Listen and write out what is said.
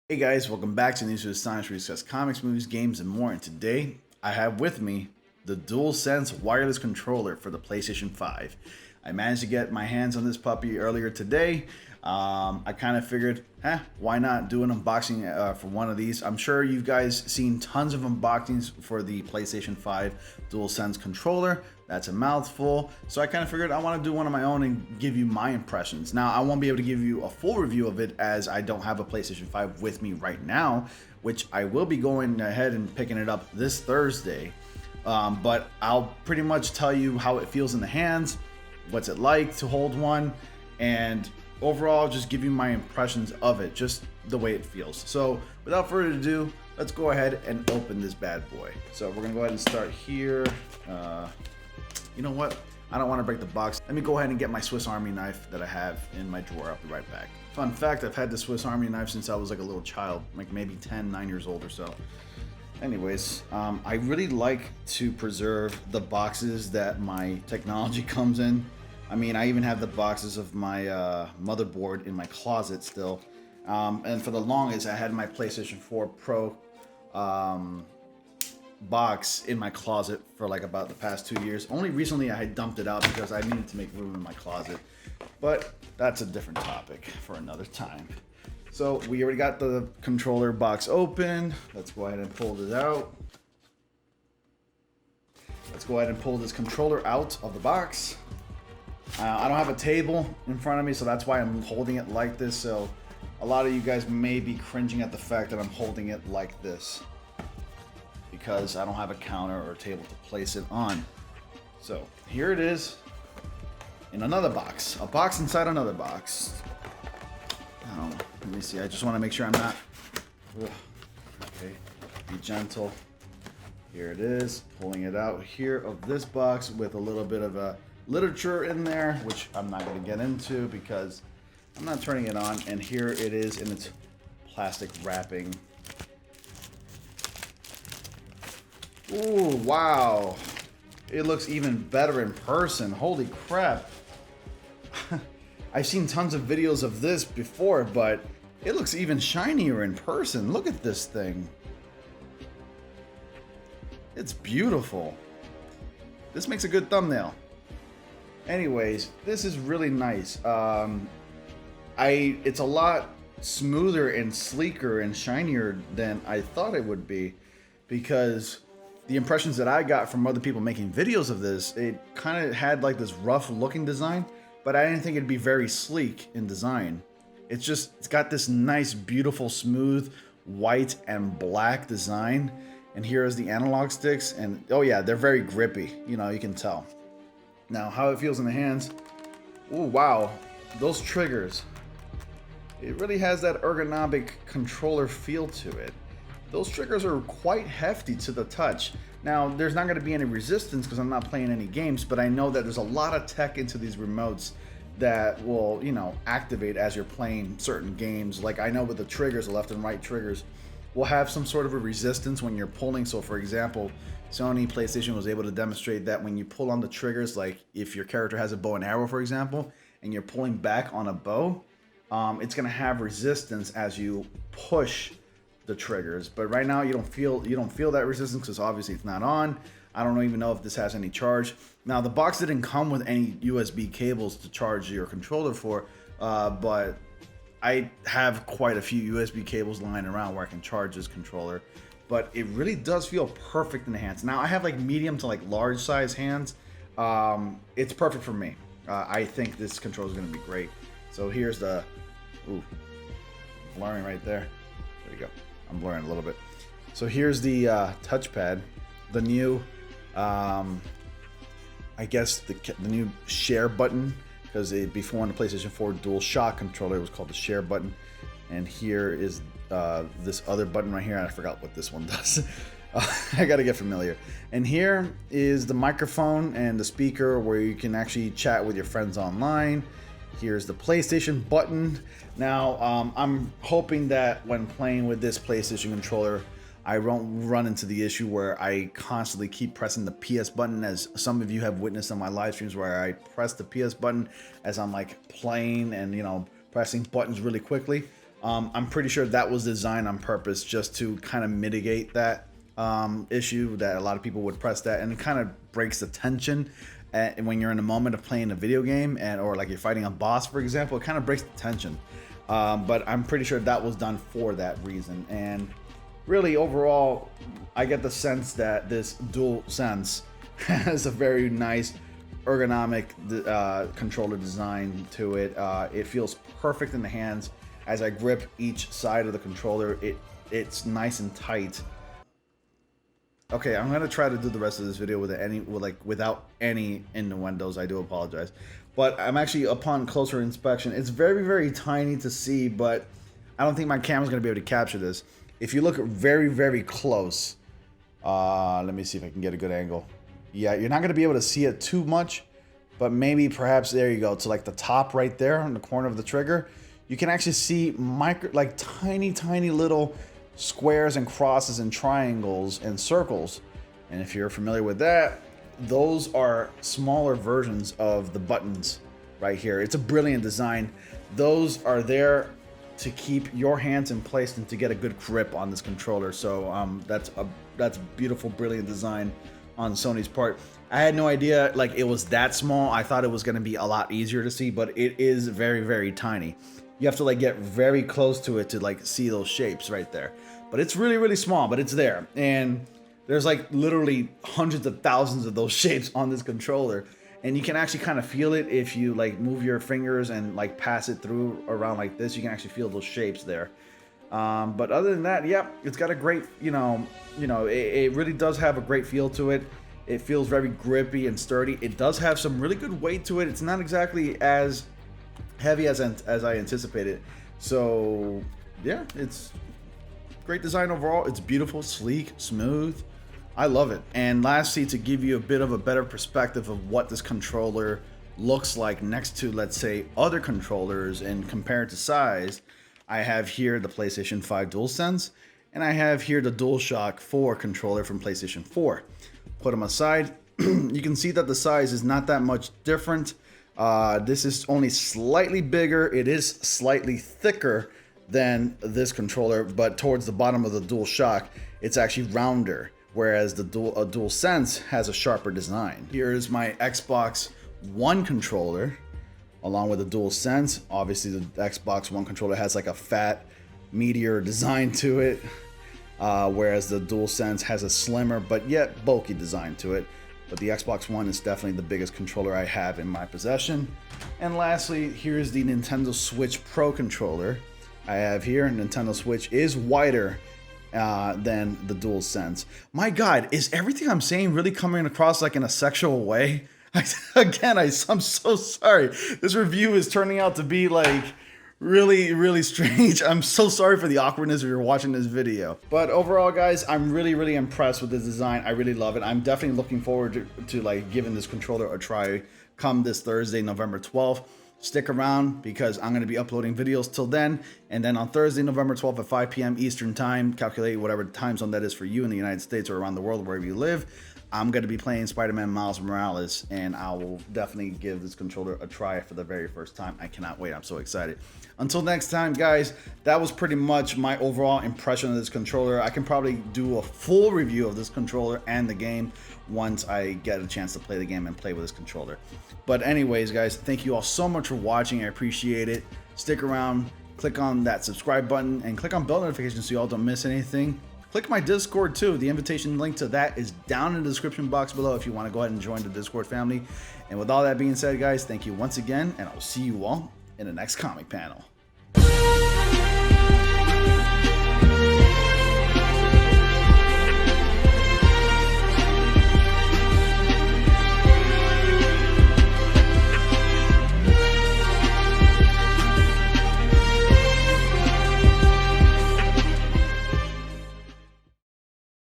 Hey guys, welcome back to News with Astonish, where we discuss comics, movies, games, and more. And today, I have with me the DualSense wireless controller for the PlayStation 5. I managed to get my hands on this puppy earlier today. I kind of figured, why not do an unboxing for one of these? I'm sure you guys seen tons of unboxings for the PlayStation 5 DualSense controller. That's a mouthful. So I kind of figured I want to do one of my own and give you my impressions. Now, I won't be able to give you a full review of it as I don't have a PlayStation 5 with me right now, which I will be going ahead and picking it up this Thursday. But I'll pretty much tell you how it feels in the hands, what's it like to hold one, and overall just give you my impressions of it, just the way it feels. So without further ado, let's go ahead and open this bad boy. So we're gonna go ahead and start here. You know what? I don't want to break the box. Let me go ahead and get my Swiss Army knife that I have in my drawer. I'll be right back. Fun fact, I've had the Swiss Army knife since I was like a little child, like maybe 9 years old or so. Anyways, I really like to preserve the boxes that my technology comes in. I mean, I even have the boxes of my motherboard in my closet still. And for the longest, I had my PlayStation 4 Pro box in my closet for like about the past 2 years. Only recently I had dumped it out because I needed to make room in my closet. But that's a different topic for another time. So we already got the controller box open. Let's go ahead and pull this out. Let's go ahead and pull this controller out of the box. I don't have a table in front of me, so that's why I'm holding it like this. So a lot of you guys may be cringing at the fact that I'm holding it like this, because I don't have a counter or a table to place it on. So here it is in another box, a box inside another box. Let me see, I just want to make sure I'm not, okay, be gentle. Here it is, pulling it out here of this box with a little bit of a literature in there, which I'm not going to get into because I'm not turning it on. And here it is in its plastic wrapping. Ooh, wow. It looks even better in person. Holy crap. I've seen tons of videos of this before, but it looks even shinier in person. Look at this thing. It's beautiful. This makes a good thumbnail. Anyways, this is really nice. It's a lot smoother and sleeker and shinier than I thought it would be, because the impressions that I got from other people making videos of this, it kind of had like this rough looking design, but I didn't think it'd be very sleek in design. It's got this nice, beautiful, smooth white and black design. And here is the analog sticks, and oh yeah, they're very grippy. You know, you can tell. Now, how it feels in the hands. Ooh, wow. Those triggers. It really has that ergonomic controller feel to it. Those triggers are quite hefty to the touch. Now, there's not going to be any resistance because I'm not playing any games, but I know that there's a lot of tech into these remotes that will, you know, activate as you're playing certain games. Like I know with the triggers, the left and right triggers, will have some sort of a resistance when you're pulling. So for example, Sony PlayStation was able to demonstrate that when you pull on the triggers, like if your character has a bow and arrow, for example, and you're pulling back on a bow, it's going to have resistance as you push the triggers. But right now you don't feel that resistance because obviously it's not on. I don't even know if this has any charge. Now the box didn't come with any USB cables to charge your controller for, but I have quite a few USB cables lying around where I can charge this controller. But it really does feel perfect in the hands. Now I have like medium to like large size hands. It's perfect for me. I think this controller is going to be great. So here's the, blurring right there. There you go. I'm blurring a little bit. So here's the touchpad, the new, I guess the new share button, because before on the PlayStation 4 DualShock controller it was called the share button. And here is this other button right here. I forgot what this one does. I gotta get familiar. And here is the microphone and the speaker where you can actually chat with your friends online. Here's the PlayStation button. Now, I'm hoping that when playing with this PlayStation controller, I won't run into the issue where I constantly keep pressing the PS button, as some of you have witnessed on my live streams where I press the PS button as I'm like playing and, you know, pressing buttons really quickly. I'm pretty sure that was designed on purpose just to kind of mitigate that issue that a lot of people would press that, and it kind of breaks the tension when you're in a moment of playing a video game, or like you're fighting a boss, for example. It kind of breaks the tension. But I'm pretty sure that was done for that reason. And really, overall, I get the sense that this DualSense has a very nice ergonomic controller design to it. It feels perfect in the hands. As I grip each side of the controller, it's nice and tight. Okay, I'm gonna try to do the rest of this video without any innuendos. I do apologize, but I'm actually, upon closer inspection, it's very, very tiny to see, but I don't think my camera's gonna be able to capture this. If you look very, very close, let me see if I can get a good angle. Yeah, you're not gonna be able to see it too much, but maybe perhaps there you go, to like the top right there on the corner of the trigger. You can actually see tiny little squares and crosses and triangles and circles. And if you're familiar with that, those are smaller versions of the buttons right here. It's a brilliant design. Those are there to keep your hands in place and to get a good grip on this controller. So that's beautiful, brilliant design on Sony's part. I had no idea like it was that small. I thought it was going to be a lot easier to see, but it is very, very tiny. You have to like get very close to it to like see those shapes right there. But it's really, really small, but it's there. And there's like literally hundreds of thousands of those shapes on this controller. And you can actually kind of feel it if you like move your fingers and like pass it through around like this. You can actually feel those shapes there. But other than that, yeah, it's got a great, it really does have a great feel to it. It feels very grippy and sturdy. It does have some really good weight to it. It's not exactly as heavy as I anticipated. So yeah, it's great design overall. It's beautiful, sleek, smooth. I love it. And lastly, to give you a bit of a better perspective of what this controller looks like next to, let's say, other controllers and compared to size, I have here the PlayStation 5 DualSense, and I have here the DualShock 4 controller from PlayStation 4. Put them aside. You can see that the size is not that much different. This is only slightly bigger. It is slightly thicker than this controller, but towards the bottom of the DualShock, it's actually rounder, whereas the DualSense has a sharper design. Here's my Xbox One controller, along with the DualSense. Obviously, the Xbox One controller has like a fat meteor design to it, whereas the DualSense has a slimmer but yet bulky design to it. But the Xbox One is definitely the biggest controller I have in my possession. And lastly, here's the Nintendo Switch Pro controller I have here. Nintendo Switch is wider than the DualSense. My God, is everything I'm saying really coming across like in a sexual way? Again, I'm so sorry. This review is turning out to be like really, really strange. I'm so sorry for the awkwardness if you're watching this video. But overall, guys, I'm really, really impressed with this design. I really love it. I'm definitely looking forward to like giving this controller a try come this Thursday, November 12th. Stick around because I'm going to be uploading videos till then. And then on Thursday, November 12th at 5 p.m. Eastern time, calculate whatever time zone that is for you in the United States or around the world, wherever you live. I'm going to be playing Spider-Man Miles Morales, and I will definitely give this controller a try for the very first time. I cannot wait. I'm so excited. Until next time, guys, that was pretty much my overall impression of this controller. I can probably do a full review of this controller and the game once I get a chance to play the game and play with this controller. But anyways, guys, thank you all so much for watching. I appreciate it. Stick around, click on that subscribe button, and click on bell notifications so you all don't miss anything. Click my Discord too. The invitation link to that is down in the description box below if you want to go ahead and join the Discord family. And with all that being said, guys, thank you once again, and I'll see you all in the next comic panel.